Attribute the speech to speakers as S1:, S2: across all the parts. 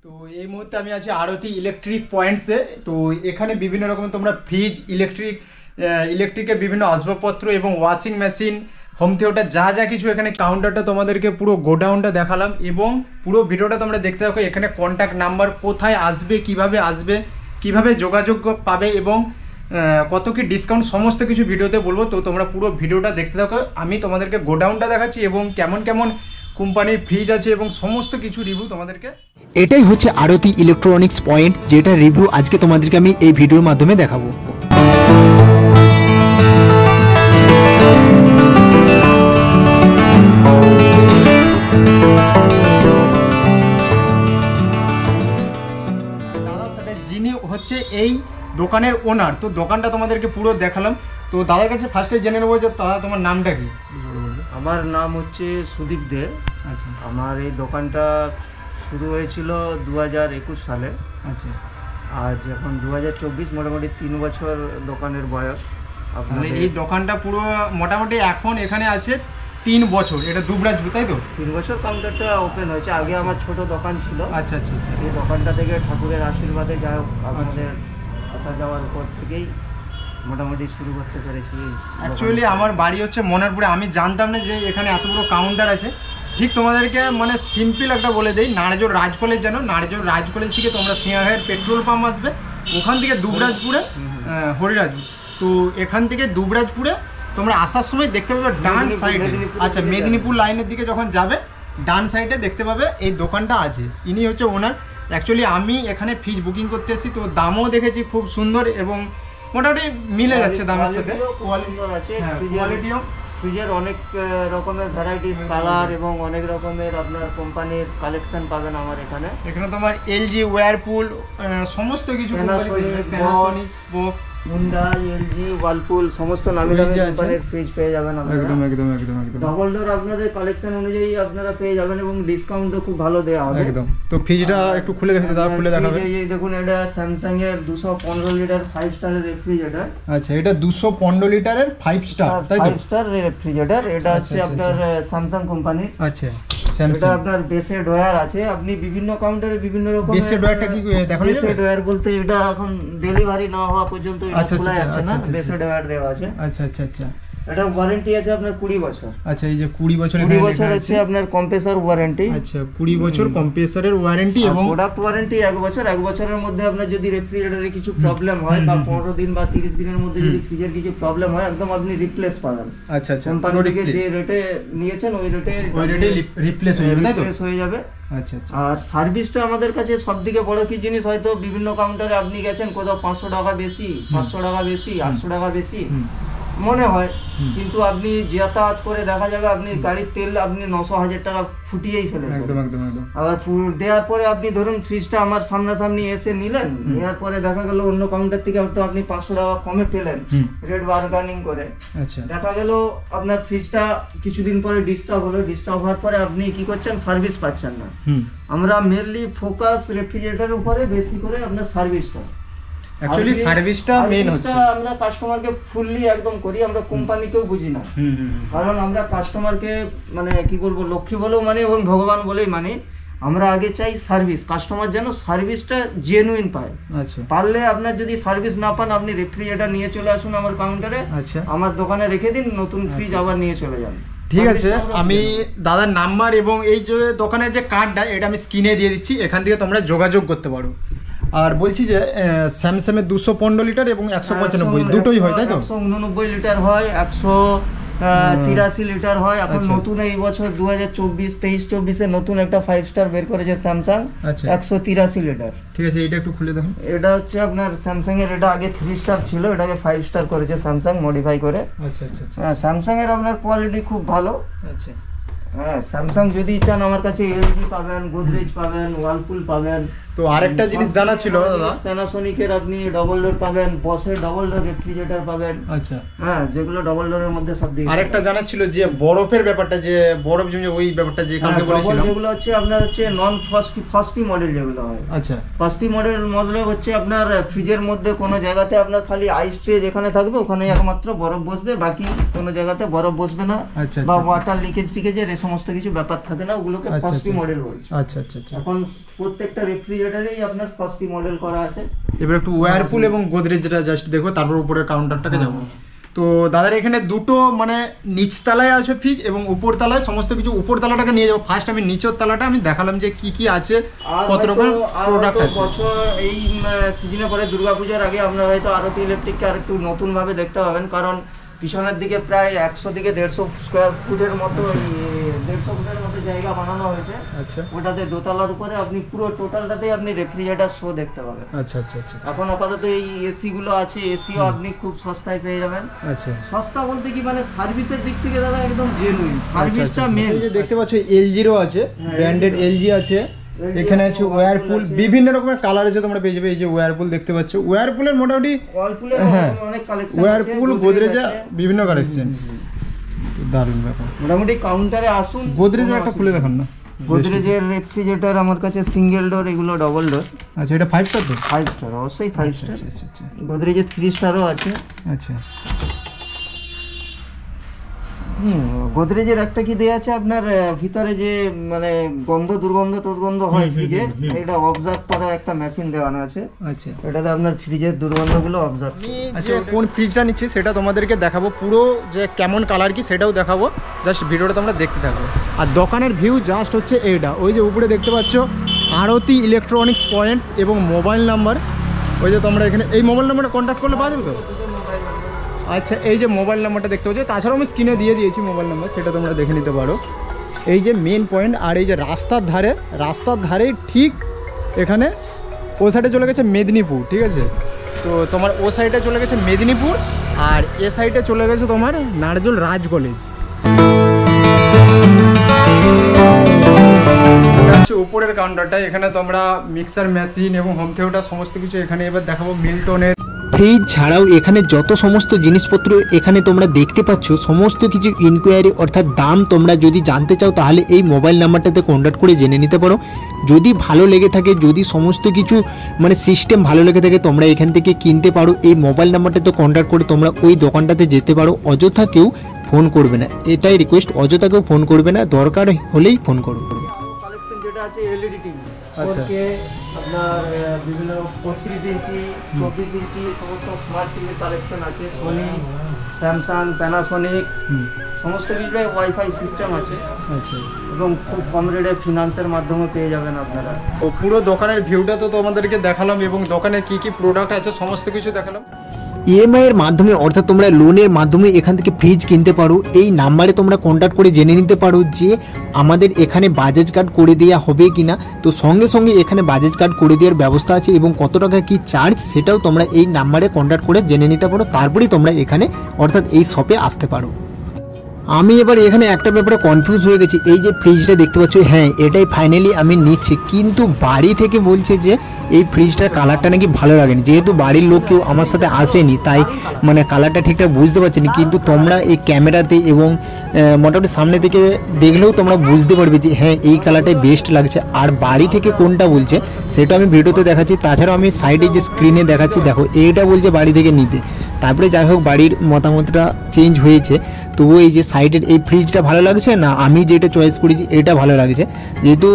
S1: তো এই মুহূর্তে আমি আছি আরতি ইলেকট্রিক পয়েন্টসে। তো এখানে বিভিন্ন রকমের তোমরা ফ্রিজ, ইলেকট্রিকের বিভিন্ন আসবাবপত্র এবং ওয়াশিং মেশিন, হোম থিয়েটার যা যা কিছু এখানে কাউন্টারটা তোমাদেরকে পুরো গোডাউনটা দেখালাম এবং পুরো ভিডিওটা তোমরা দেখতে থাকো। এখানে কন্ট্যাক্ট নাম্বার, কোথায় আসবে, কিভাবে যোগাযোগ পাবে এবং কত কি ডিসকাউন্ট, সমস্ত কিছু ভিডিওতে বলবো। তো তোমরা পুরো ভিডিওটা দেখতে থাকো। আমি তোমাদেরকে গোডাউনটা দেখাচ্ছি এবং কেমন কেমন কোম্পানির ফ্রিজ আছে এবং সমস্ত কিছু রিভিউ তোমাদেরকে।
S2: এটাই হচ্ছে আরতি ইলেকট্রনিক্স পয়েন্ট, যেটা রিভিউ আজকে তোমাদেরকে আমি এই ভিডিওর মাধ্যমে দেখাবো।
S1: দাদার সাথে যিনি হচ্ছে এই দোকানের ওনার, তো দোকানটা তোমাদেরকে পুরো দেখালাম। তো দাদার কাছে ফার্স্টে জেনে নেবো যে দাদা তোমার নামটা কি?
S3: আমার নাম হচ্ছে সুদীপ দে।
S1: আচ্ছা,
S3: আমার এই দোকানটা শুরু হয়েছিল 2021 সালে।
S1: আচ্ছা,
S3: আজ এখন 2024, মোটামুটি 3 বছর দোকানের বয়স।
S1: তাহলে এই দোকানটা পুরো মোটামুটি এখন এখানে আছে 3 বছর। এটা দুবরাজপুর, তাই তো?
S3: 3 বছর কাউন্টারটা ওপেন হয়েছে। আগে আমার ছোট দোকান ছিল।
S1: আচ্ছা আচ্ছা আচ্ছা।
S3: এই দোকানটা থেকে ঠাকুরের আশীর্বাদে যা হোক আমাদের আসা যাওয়ার উপর থেকেই মোটামুটি শুরু করতে পেরেছি।
S1: অ্যাকচুয়ালি আমার বাড়ি হচ্ছে মনারপুরে। আমি জানতাম না যে এখানে এত বড় কাউন্টার আছে। ঠিক তোমাদেরকে মানে সিম্পল একটা বলে দেই, নারজোর রাজ কলেজ জানো? নারজোর রাজ কলেজ থেকে তোমরা সিংহাহের পেট্রোল পাম্প আসবে, ওখান থেকে দুবরাজপুরে হরিরাজপুর। তো এখান থেকে দুবরাজপুরে তোমরা আসার সময় দেখতে পাবে ডান সাইডে, আচ্ছা মেদিনীপুর লাইনের দিকে যখন যাবে ডান সাইডে দেখতে পাবে এই দোকানটা আছে। ইনি হচ্ছে ওনার। অ্যাকচুয়ালি আমি এখানে ফ্রিজ বুকিং করতে এসেছি, তো দামও দেখেছি খুব সুন্দর এবং মোটামুটি মিলে যাচ্ছে দামের সাথে। কোয়ালিটিও
S3: ফ্রিজের অনেক রকমের ভ্যারাইটিস, কালার এবং অনেক রকমের আপনার কোম্পানির কালেকশন পাবেন আমার এখানে।
S1: এখানে তোমার এলজি, ওয়ারপুল, সমস্ত কিছু,
S3: প্যানাসোনিক, বক্স, হুন্ডাই, এলজি, ওয়ালপুল, সমস্ত নামি দামি কোম্পানির ফ্রিজ পেয়ে যাবেন আপনারা। একদম একদম একদম একদম ডাবল ডোর আপনাদের কালেকশন অনুযায়ী আপনারা পেয়ে যাবেন এবং ডিসকাউন্টও খুব ভালো দেওয়া হবে।
S1: একদম। তো ফ্রিজটা একটু খুলে দেখাতে দাও, খুলে দেখাবে।
S3: এই দেখুন, এটা স্যামসাং এর 215 লিটার 5 স্টারের রেফ্রিজারেটর।
S1: আচ্ছা, এটা 215 লিটারের 5 স্টার, তাই তো?
S3: 5 স্টার রেফ্রিজারেটর। এটা হচ্ছে আপনার স্যামসাং কোম্পানির।
S1: আচ্ছা,
S3: এটা আপনার বেসে ড্রয়ার আছে। আপনি বিভিন্ন কাউন্টারে বিভিন্ন রকম
S1: বেসে ড্রয়ারটা কি দেখো?
S3: বেসে ড্রয়ার বলতে এটা এখন ডেলিভারি না হওয়া পর্যন্ত এটা খোলা যাচ্ছে না, বেসে ড্রয়ার দেওয়া আছে।
S1: আচ্ছা আচ্ছা আচ্ছা।
S3: এটা ওয়ারেন্টি আছে আপনার 20 বছর।
S1: আচ্ছা, এই যে 20 বছর
S3: আছে আপনার কম্প্রেসর ওয়ারেন্টি।
S1: আচ্ছা, 20 বছর কম্প্রেসরের ওয়ারেন্টি এবং
S3: প্রোডাক্ট ওয়ারেন্টি 1 বছর। 1 বছরের মধ্যে আপনার যদি রেফ্রিজারেটরে কিছু প্রবলেম হয় বা 15 দিন বা 30 দিনের মধ্যে যদি ফ্রিজের কিছু প্রবলেম হয়, একদম আপনি রিপ্লেস পাবেন।
S1: আচ্ছা আচ্ছা,
S3: কোম্পানি থেকে যে রেটে নিয়েছেন ওই রেটে
S1: রিপ্লেস হয়ে যাবে, তাই তো?
S3: হয়ে যাবে।
S1: আচ্ছা আচ্ছা।
S3: আর সার্ভিসটা আমাদের কাছে সবথেকে বড় কি জিনিস, হয়তো বিভিন্ন কাউন্টারে আপনি গেছেন কোথাও 500 টাকা বেশি, 700 টাকা বেশি, 800 টাকা বেশি মনে হয়, কিন্তু আপনি যাতায়াত করে দেখা যাবে আপনি গাড়ির তেল আপনি 900-1000 টাকা ফুটিয়েই ফেলেছেন।
S1: একদম একদম একদম।
S3: আবার দেওয়ার পরে আপনি ধরুন ফ্রিজটা আমার সামনাসামনি এসে নিলেন, নেওয়ার পরে দেখা গেল অন্য কাউন্টার থেকে হয়তো আপনি 500 টাকা কমে পেলেন রেট বার্গেনিং করে।
S1: আচ্ছা,
S3: দেখা গেল আপনার ফ্রিজটা কিছুদিন পরে ডিস্টার্ব হলো, ডিস্টার্ব হওয়ার পরে আপনি কি করছেন, সার্ভিস পাচ্ছেন না। আমরা মেনলি ফোকাস রেফ্রিজারেটরের উপরে বেশি করে আপনার সার্ভিসটা।
S1: অ্যাকচুয়ালি সার্ভিসটা মেইন হচ্ছে।
S3: আমরা কাস্টমারকে ফুললি একদম করি, আমরা কোম্পানিকেও বুঝি না। কারণ আমরা কাস্টমারকে মানে কি বলবো, লক্ষ্মী বলেও মানে এবং ভগবান বলেই মানে। আমরা আগে চাই সার্ভিস, কাস্টমার যেন সার্ভিসটা জেনুইন পায়।
S1: আচ্ছা,
S3: পারলে আপনার যদি সার্ভিস না পান, আপনি রেফ্রিজারেটর নিয়ে চলে আসুন আমার কাউন্টারে।
S1: আচ্ছা,
S3: আমার দোকানে রেখে দিন, নতুন ফ্রিজ আবার নিয়ে চলে যান।
S1: ঠিক আছে। আমি দাদার নাম্বার এবং এই যে দোকানের যে কার্ডটা, এটা আমি স্ক্রিনে দিয়ে দিচ্ছি, এখান থেকে তোমরা যোগাযোগ করতে পারো। আর বলছি যে স্যামসাংয়ের 215 লিটার এবং 195 দুটোই হয়, তাই তো?
S3: 189 লিটার হয়, 183 লিটার হয়। এখন নতুন এই বছর 2023-24 নতুন একটা 5 স্টার বের করেছে স্যামসাং, 183 লিটার।
S1: ঠিক আছে, এটা একটু খুলে দেখুন।
S3: এটা হচ্ছে আপনার স্যামসাং এর, এটা আগে 3 স্টার ছিল, এটাকে 5 স্টার করেছে স্যামসাং মডিফাই করে।
S1: আচ্ছা আচ্ছা আচ্ছা।
S3: হ্যাঁ, স্যামসাং এর আপনার কোয়ালিটি খুব ভালো।
S1: আচ্ছা,
S3: হ্যাঁ, স্যামসাং যদি চান আমার কাছে এলজি পাবেন, গোদরেজ পাবেন, ওয়ালপুল পাবেন।
S1: তো আরেকটা জিনিস জানা ছিল দাদা,
S3: প্যানাসোনিকের আপনি ডবল ডোর পাবেন, বসের ডবল ডোর রেফ্রিজারেটর পাবেন।
S1: আচ্ছা
S3: হ্যাঁ, যেগুলো ডবল ডোরের মধ্যে সব দিয়ে।
S1: আরেকটা জানা ছিল যে বরফের ব্যাপারটা, যে বরফ জমে ওই ব্যাপারটা যে কালকে বলেছিলাম,
S3: যেগুলো হচ্ছে আপনার হচ্ছে নন ফস্পি মডেল যেগুলো হয়।
S1: আচ্ছা,
S3: ফস্পি মডেল হচ্ছে আপনার ফ্রিজের মধ্যে কোনো জায়গাতে আপনার খালি আইস ট্রে যেখানে থাকবে ওখানে একমাত্র বরফ বসবে, বাকি কোনো জায়গাতে বরফ বসবে না,
S1: আচ্ছা,
S3: বা ওয়াটার লিকেজের এই সমস্ত কিছু ব্যাপার থাকে না, ওগুলোকে ফস্পি মডেল বলছে।
S1: আচ্ছা আচ্ছা আচ্ছা।
S3: এখন প্রত্যেকটা রেফ্রিজারেটরেই আপনার ফস্পি মডেল করা আছে।
S1: এবার একটু ওয়ারপুল এবং গোদরেজ যেটা জাস্ট দেখো, তারপর উপরের কাউন্টারটাকে যাবো। তো দাদার এখানে দুটো মানে নিচতলায় আছে ফ্রিজ এবং উপর তলায় সমস্ত কিছু। উপর তলাটাকে নিয়ে যাবো ফার্স্ট, আমি নিচের তলাটা আমি দেখালাম যে কি কি আছে, কত রকম প্রোডাক্ট আছে।
S3: বছর এই সিজনে পরে দুর্গাপূজার আগে আপনারা হয়তো আরতি ইলেকট্রিককে আর একটু নতুন ভাবে দেখতে পাবেন, কারণ পিছনের দিকে প্রায় 100 থেকে 150 স্কোয়ার ফুটের মতো 150 ফুটের মতো জায়গা বানানো হয়েছে।
S1: আচ্ছা,
S3: ওটাতে দোতলার উপরে আপনি পুরো টোটালটাতেই আপনি রেফ্রিজারেটর শো দেখতে পাবেন।
S1: আচ্ছা আচ্ছা আচ্ছা।
S3: এখন আপাতত এই এসি গুলো আছে, এসিও আপনি খুব সস্তায় পেয়ে যাবেন।
S1: আচ্ছা,
S3: সস্তা বলতে কি মানে সার্ভিসের দিক থেকে দাদা একদম জেনুইন, সার্ভিসটা মেন।
S1: এই যে দেখতে পাচ্ছ এলজিরও আছে, ব্র্যান্ডেড এলজি আছে, এখানে আছে ওয়ারপুল, বিভিন্ন রকমের কালার আছে, তোমরা পেয়ে যাবে। এই যে ওয়ারপুল দেখতে পাচ্ছ, ওয়ারপুলের মোটামুটি হ্যাঁ
S3: অনেক কালেকশন,
S1: ওয়ারপুল গোদরেজে বিভিন্ন কালেকশন, দারুণ ব্যাপার।
S3: মোটামুটি কাউন্টারে আসুন,
S1: গোদরেজের একটা খুলে দেখান না।
S3: গোদরেজের রেফ্রিজারেটর আমার কাছে সিঙ্গেল ডোর, এগুলো ডবল ডোর।
S1: আচ্ছা, এটা 5 স্টার তো?
S3: 5 স্টার, অবশ্যই 5 স্টার।
S1: আচ্ছা আচ্ছা।
S3: গোদরেজের 3 স্টারও আছে।
S1: আচ্ছা,
S3: গোদরেজের একটা কি দেয়া আছে আপনার ভিতরে যে মানে দুর্গন্ধ হয় ফ্রিজে, এটা অবজার্ভ করার একটা মেশিন দেওয়ানো আছে।
S1: আচ্ছা,
S3: এটাতে আপনার ফ্রিজের দুর্গন্ধগুলো অবজার্ভ।
S1: আচ্ছা, কোন ফ্রিজটা নিচ্ছি সেটা তোমাদেরকে দেখাবো, পুরো যে কেমন কালার কি সেটাও দেখাবো, জাস্ট ভিডিওটা তোমরা দেখতে থাকো। আর দোকানের ভিউ জাস্ট হচ্ছে এইটা, ওই যে উপরে দেখতে পাচ্ছ আরতি ইলেকট্রনিক্স পয়েন্টস এবং মোবাইল নাম্বার, ওই যে তোমরা এখানে এই মোবাইল নাম্বারটা কন্ট্যাক্ট করলে পাওয়া যাবে তো? আচ্ছা, এই যে মোবাইল নাম্বারটা দেখতে পাচ্ছ, তাছাড়াও আমি স্ক্রিনে দিয়ে দিয়েছি মোবাইল নাম্বার, সেটা তোমরা দেখে নিতে পারো। এই যে মেন পয়েন্ট, আর এই যে রাস্তার ধারে ঠিক এখানে ও সাইডে চলে গেছে মেদিনীপুর, ঠিক আছে? তো তোমার ও সাইডে চলে গেছে মেদিনীপুর, আর এ সাইডে চলে গেছে তোমার নারজল রাজ কলেজ। উপরের কাউন্টারটা, এখানে তোমরা মিক্সার মেশিন এবং হোম থিয়েটার সমস্ত কিছু এখানে এবার দেখাবো। মিল্টনের
S2: ফ্রিজ ছাড়াও এখানে যত সমস্ত জিনিসপত্র এখানে তোমরা দেখতে পাচ্ছ, সমস্ত কিছু ইনকোয়ারি অর্থাৎ দাম তোমরা যদি জানতে চাও তাহলে এই মোবাইল নাম্বারটাতে কন্ট্যাক্ট করে জেনে নিতে পারো। যদি ভালো লেগে থাকে, যদি সমস্ত কিছু মানে সিস্টেম ভালো লেগে থাকে, তোমরা এখান থেকে কিনতে পারো। এই মোবাইল নাম্বারটাতে কন্ট্যাক্ট করে তোমরা ওই দোকানটাতে যেতে পারো। অযথা কেউ ফোন করবে না, এটাই রিকোয়েস্ট, অযথা কেউ ফোন করবে না, দরকার হলেই ফোন করো।
S3: কালেকশন যেটা আছে এলইডি টিভি,
S1: আচ্ছা,
S3: আপনার বিভিন্ন 35 ইঞ্চি 24 ইঞ্চি সমস্ত স্মার্ট টিভির কালেকশন আছে। সোনি, স্যামসাং, প্যানাসোনিক সমস্ত কিছুটাই ওয়াইফাই সিস্টেম আছে।
S1: আচ্ছা,
S3: এবং খুব কম রেটে ফিনান্সের মাধ্যমে পেয়ে যাবেন আপনারা।
S1: ও পুরো দোকানের ভিউটা তো তোমাদেরকে দেখালাম এবং দোকানে কি কি প্রোডাক্ট আছে সমস্ত কিছু দেখালাম।
S2: ইএমআই এর মাধ্যমে অর্থাৎ তোমরা লোনের মাধ্যমে এখান থেকে ফ্রিজ কিনতে পারো। এই নাম্বারে তোমরা কন্ট্যাক্ট করে জেনে নিতে পারো যে আমাদের এখানে বাজাজ কার্ড করে দেওয়া হবে কিনা। তো সঙ্গে সঙ্গে এখানে বাজাজ কার্ড করে দেওয়ার ব্যবস্থা আছে এবং কত টাকা কি চার্জ সেটাও তোমরা এই নাম্বারে কন্ট্যাক্ট করে জেনে নিতে পারো। তারপরেই তোমরা এখানে অর্থাৎ এই শপে আসতে পারো। আমি এবার এখানে একটা ব্যাপারে কনফিউজ হয়ে গেছি। এই যে ফ্রিজটা দেখতে পাচ্ছ, হ্যাঁ এটাই ফাইনালি আমি নিচ্ছি, কিন্তু বাড়ি থেকে বলছে যে এই ফ্রিজটার কালারটা নাকি ভালো লাগেনি। যেহেতু বাড়ির লোক কেউ আমার সাথে আসেনি তাই মানে কালারটা ঠিকঠাক বুঝতে পারছি না, কিন্তু তোমরা এই ক্যামেরাতে এবং মোটামুটি সামনে থেকে দেখলেও তোমরা বুঝতে পারবে যে হ্যাঁ এই কালারটাই বেস্ট লাগছে। আর বাড়ি থেকে কোনটা বলছে সেটা আমি ভিডিওতে দেখাচ্ছি, তাছাড়াও আমি সাইডে যে স্ক্রিনে দেখাচ্ছি, দেখো এইটা বলছে বাড়ি থেকে নিতে। তারপরে যাই হোক বাড়ির মতামতটা চেঞ্জ হয়েছে, তবু এই যে সাইডের এই ফ্রিজটা ভালো লাগছে না, আমি যেটা চয়েস করেছি এটা ভালো লাগছে। যেহেতু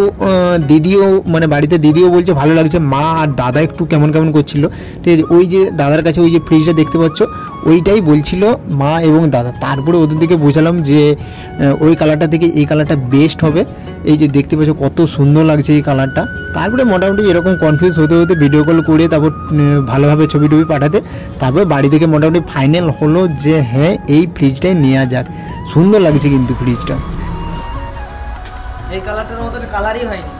S2: দিদিও মানে বাড়িতে দিদিও বলছে ভালো লাগছে, মা আর দাদা একটু কেমন কেমন করছিল, ঠিক আছে? ওই যে দাদার কাছে ওই যে ফ্রিজটা দেখতে পাচ্ছ ওইটাই বলছিল মা এবং দাদা। তারপরে ওদের দিকে বোঝালাম যে ওই কালারটা থেকে এই কালারটা বেস্ট হবে। এই যে দেখতে পাচ্ছ কত সুন্দর লাগছে এই কালারটা। তারপরে মোটামুটি এরকম কনফিউজ হতে হতে ভিডিও কল করে তারপর ভালোভাবে ছবি টবি পাঠাতে তারপরে বাড়ি থেকে মোটামুটি ফাইনাল হলো যে হ্যাঁ এই ফ্রিজটাই নেওয়া যাক। সুন্দর লাগছে কিন্তু ফ্রিজটা,
S3: এই কালারটার মতো কালারই হয়নি।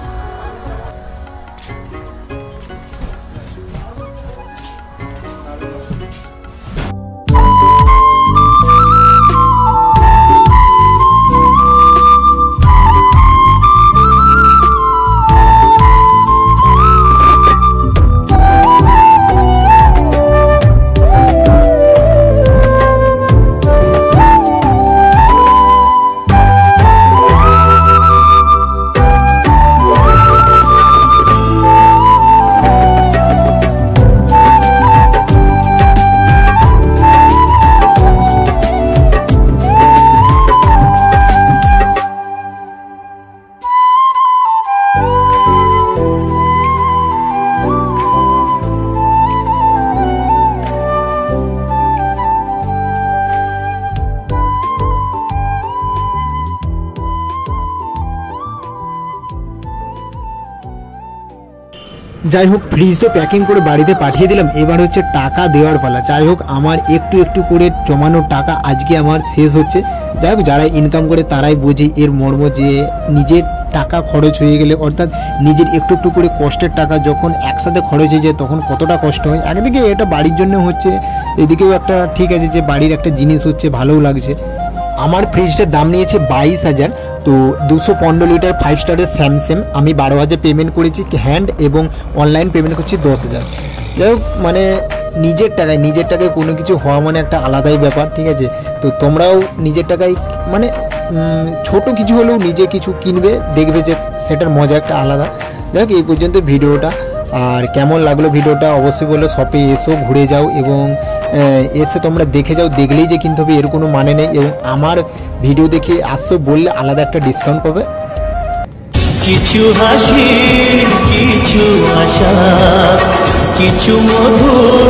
S2: যাই হোক ফ্রিজ তো প্যাকিং করে বাড়িতে পাঠিয়ে দিলাম, এবার হচ্ছে টাকা দেওয়ার পালা। যাই হোক আমার একটু একটু করে জমানো টাকা আজকে আমার শেষ হচ্ছে। যাই হোক যারা ইনকাম করে তারাই বোঝে এর মর্ম, যে নিজের টাকা খরচ হয়ে গেলে অর্থাৎ নিজের একটু একটু করে কষ্টের টাকা যখন একসাথে খরচ হয়ে যায় তখন কতটা কষ্ট হয়। একদিকে এটা বাড়ির জন্য হচ্ছে, এদিকেও একটা ঠিক আছে যে বাড়ির একটা জিনিস হচ্ছে, ভালোও লাগছে। আমার ফ্রিজটার দাম নিয়েছে 22,000, তো 215 লিটার 5 স্টারের স্যামসাং। আমি 12,000 পেমেন্ট করেছি হ্যান্ড এবং অনলাইন পেমেন্ট করছি 10,000। যাই হোক মানে নিজের টাকায় কোনো কিছু হওয়া মানে একটা আলাদাই ব্যাপার, ঠিক আছে। তো তোমরাও নিজের টাকায় মানে ছোট কিছু হলেও নিজে কিছু কিনবে, দেখবে যে সেটার মজা একটা আলাদা। যাই হোক এই পর্যন্ত ভিডিওটা, আর কেমন লাগলো ভিডিওটা অবশ্যই বলো। শপে এসো, ঘুরে যাও এবং এসে তোমরা দেখে যাও, দেখলেই যে কিনতে হবে এর কোনো মানে নেই। এবং আমার ভিডিও দেখে আসছো বললে আলাদা একটা ডিসকাউন্ট পাবে।
S4: কিছু হাসি, কিছু আশা, কিছু মধুর